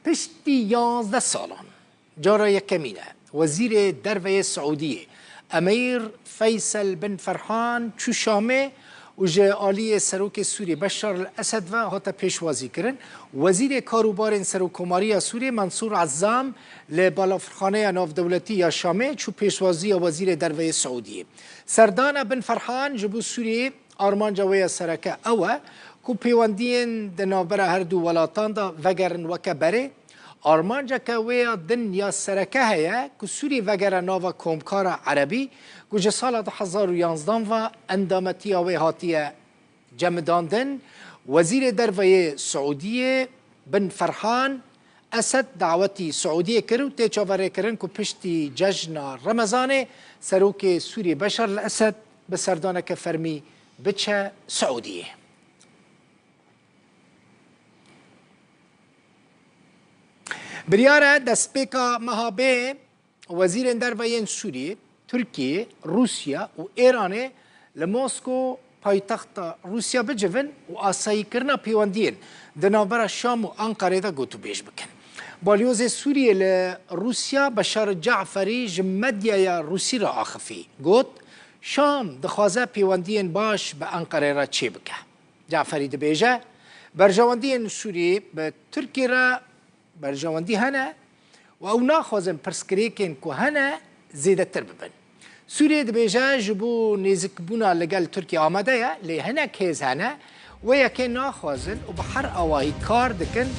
پشتی 11 سالان جارا یکمینه وزیر دروی سعودیه امیر فیصل بن فرحان چو شامه و جالی سروک سوری بشار الاسد و هاتا پیشوازی کرن وزیر کاروبار سروکماری سوری منصور عزام لبالافرخانه ناف دولتی یا شامه چو پیشوازی وزیر دروی سعودیه سردان بن فرحان جبو سوری آرمان جوی سرکه اوه کو پیوندین دنابر هر دو ولاتان دا وگرن وکبره آرمانجا که وی دنیا سرکه هیا که سوری وگره ناو کمکار عربی که جه سال 2011 و اندامتی وی هاتیه جمداندن وزیر دروی سعودیه بن فرحان اسد دعوتی سعودیه کرو تیچاوره کرن که پشتی جشن رمضان سروک سوری بشار الاسد بسردانه که فرمی بچه سعودیه بریاره دستپیکا مهابه وزیر دروی سوریه ترکیه روسیا و ایران لموسکو پایتخت روسیا بجون و آسایی کرنا پیوندین دنابر شام و انقره دا گوتو بیش بکن بالیوز سوریه لروسیا بشار جعفری جمدیا یا روسی را آخفی گوت شام دخوازه پیوندین باش به انقره را چی بکه جعفری دبیجه برجواندین سوریه به ترکیه را برجواندی هنه و او ناخوازن پرسکریکن که هنه زیده تر ببن سوریه دبیجه جبو نیزک بونا لگل ترکیه آمده یا لی هنه کیز هنه و یکی ناخوازن و بحر آواهی کار دکن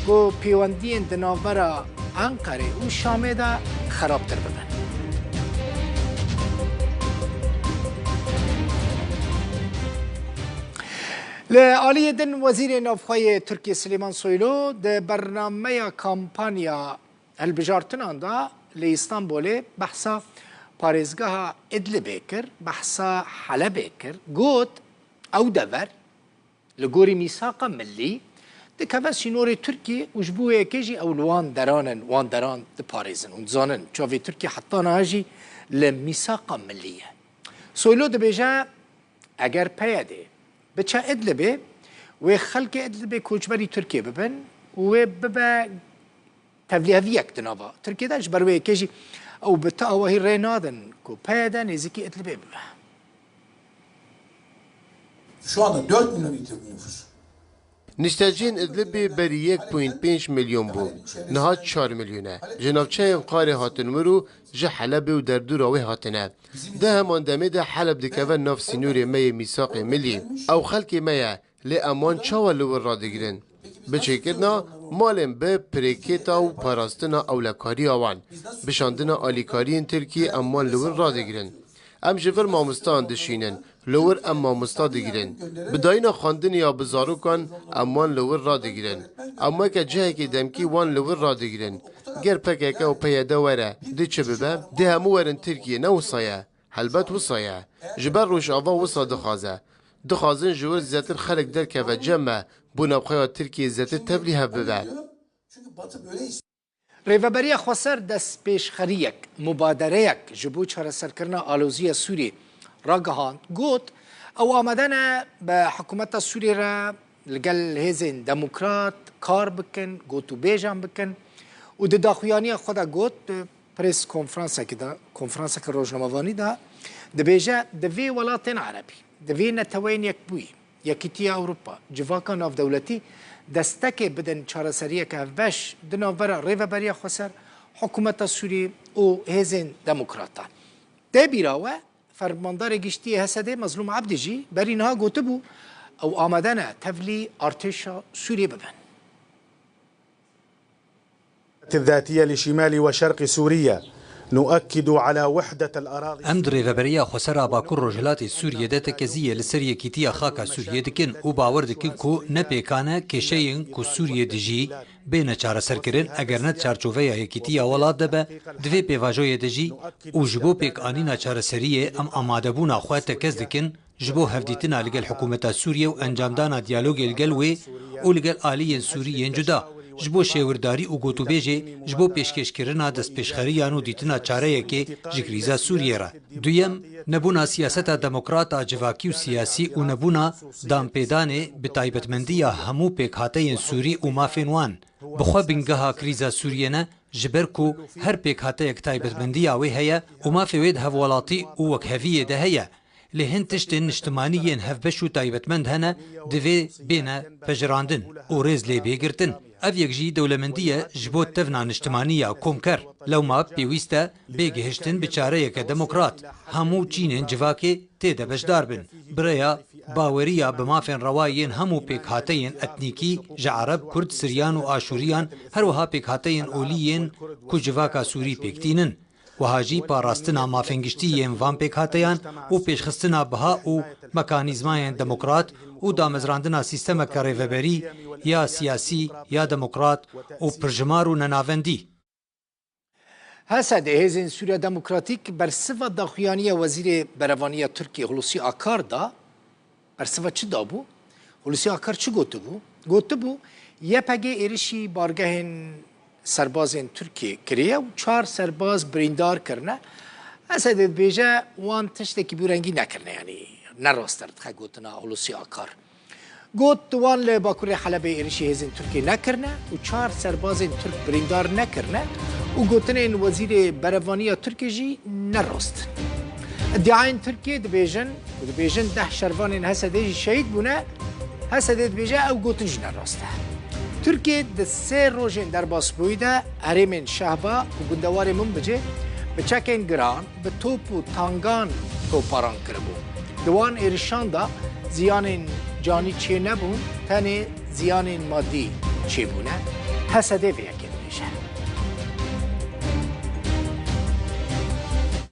که پیوندین دنابرا انقره و شامه دا خراب تر ببن لعالی دن وزیر نافخوی ترکیه سلیمان سویلو ده برنامه کامپانیا البجارتنان دا لی استانبول بحثا پارێزگەها ئیدلبێ کرد بەحسا حەلەبێ کرد گوت ئەو دەڤەر لە گۆری میساقا ملی دکەڤە سینۆرê تورکî û ji bo yekê ew li wan deranin wan deran diparêzin û dizanin çavê Tirkiye hetana jî li mîsaqa millî ye. Soylo dibêje eger peyedê biçe Idlibê wê xelkê Idlibê koçberî Tirkiye bibin û wê bibe tevlîheviyek di nava Tirkiye'de ji ber wê yekê jî ew bi te awahî rê nadin ku peyede nêzîkî Idlibê bibe. Şu anda 4 milyon yitirdi nüfus. Niştecîn Idlibê berî 1.5 milyon bû, niha 4 milyone. Ji navçeyên Qarê hatin wir û ji Helebê û derdora wê hatine. Di heman demê de Heleb dikeve nav sînorê me yê mîsaqê millî. Ew xelkê me ye, lê em wan çawa li wir radigirin? Bi çêkirina malên bi pirêkêta û parastina ewlekariya wan, bişandina alîkariyên Tirkiyê em wan li wir radigirin. Em ji vir mamostan dişînin, li wir em mamosta digirin. Bi dayîna xwandinê ya bi zarokan em wan li wir radigirin. Em weke cihekê demkî wan li wir radigirin. Ger pekeke û peyede were, di çi bibe? Di hemû werin Tirkiye ne wisa ye? Helbet wisa ye. Ji ber rojava wisa dixwaze. Dixwazin ji wir zêtir xelek derkeve cem me, bu navxeya Tirkiye zêtir tevlî hev bibe. Rêveberiya Xweser destpêşxeriyek, mubadereyek ji bo çareserkirina alozîya Sûriyê ragihand got ew amade ne bi hikûmeta Sûriyê re li gel hêzên demokrat kar bikin, gotûbêjan bikin û di daxuyaniya xwe de got prês konferanseke rojnamevanî de dibêje di vê welatên Erebî, di vê neteweyên yekbûyî, Yekîtiya Ewropa, civaka navdewletî destekê bidin çareseriyeke hevbeş di navbera Rêveberiya Xweser, hikûmeta Sûriyê û hêzên demokrata. Tê bîra we fermandarê giştiyê Hesedê Mezlûm Ebdî jî berî niha gotibû ew amade ne tevlî artêşa Sûriyê bibin. الذاتية لشمال وشرق سوريا نؤكد على وحدة الأراضي. ام درێڤەبەریya Xweser Bakur Rojhilatê Sûriyê de tekezî li ser yekîtiya xaka Sûriyê dikin û bawer dikin ku nepêkane kêşeyên ku Sûriyê dijî bêne çareserkirin eger ne çarçoveya yekîtiya welat de be divê pêvajoyê de jî û ji bo pêkanîna çareseriyê em amadebûna xwe tekez dikin ji bo hevdîtina li gel hikûmeta Sûriyê û encamdana diyalogê li gel wê û li gel aliyên Sûriyên cuda. ji bo şêwirdarî û gotûbêjê ji bo pêşkêşkirina destpêşxeriyan û dîtina çareyekê ji krîza Sûriyê re. Duyem, nebûna siyaseta demokrata civakî û siyasî û nebûna danpêdanê bi taybetmendiya hemû pêkhateyên Sûrî û mafên wan بخوا بنگها کریزا سوریه جبر کو هر پیک هاته یک تایبەتمەندی ئاوێ هەیە و مافێوێت هەڤوەڵاتی و وەک هەڤیێدە هەیە لێ هەن تشتên نیشتمانیên hevbeş û taybetmend hene divê bêne pejirandin û rêz lê bêgirtin. Ev yek jî dewlemendî ye ji bo tevna niştimaniya komker. Lewma pêwîst e bêgihiştin bi çareyeke demokrat. Hemû çînên civakê tê de beşdar bin. Birêya baweriya bi mafên rewayên hemû pêkhateyên etnîkî ji Ereb, Kurd, Siryan û Aşûriyan her wiha pêkhateyên olîyên ku civaka Sûrî pêktînin. Wiha jî parastina mafêngiştiyên van pêkhateyan û pêşxistina biha û mekanîzmayên demokrat û damezrandina sîstemeka rêveberî ya siyasî ya demokrat û pirjimar û nenavendî. Hesed hêzên Sûriya Demokratîk bersiva daxuyaniya Wezîrê Berevaniya Tirkiye Hulusi Akar da bersiva çi dabû? Hulusi Akar çi gotibû? Gotibû YPG êrişî bargehên serbazên Tirkiye kiriye û 4 serbaz birîndar kirine. Hesedê dibêje wan tiştekî bûrengî nekirine yanî nerastir dixe gotina Hulusi Akar. Got wan li Bakurê Helebê êrişî hêzên Tirkiye nekirine û 4 serbazên Türk birîndar nekirine û gotinên Wezîrê Berevaniya Tirkiye jî nerastin. İddiayên Tirkiye dibêjin 10 şervanên Hesedê jî şehîd bûne. Hesedê dibêje ew gotin jî nerast e. Tirkiye di 3 rojên derbasbûyî de herêmên Şehba û gundewarê min bicê bi çekên giran bi top û tangan toparan kiribû. Di wan êrişan da ziyanên canî çê nebûn, tenê ziyanên maddî çêbûne. Hesedê vê yekê.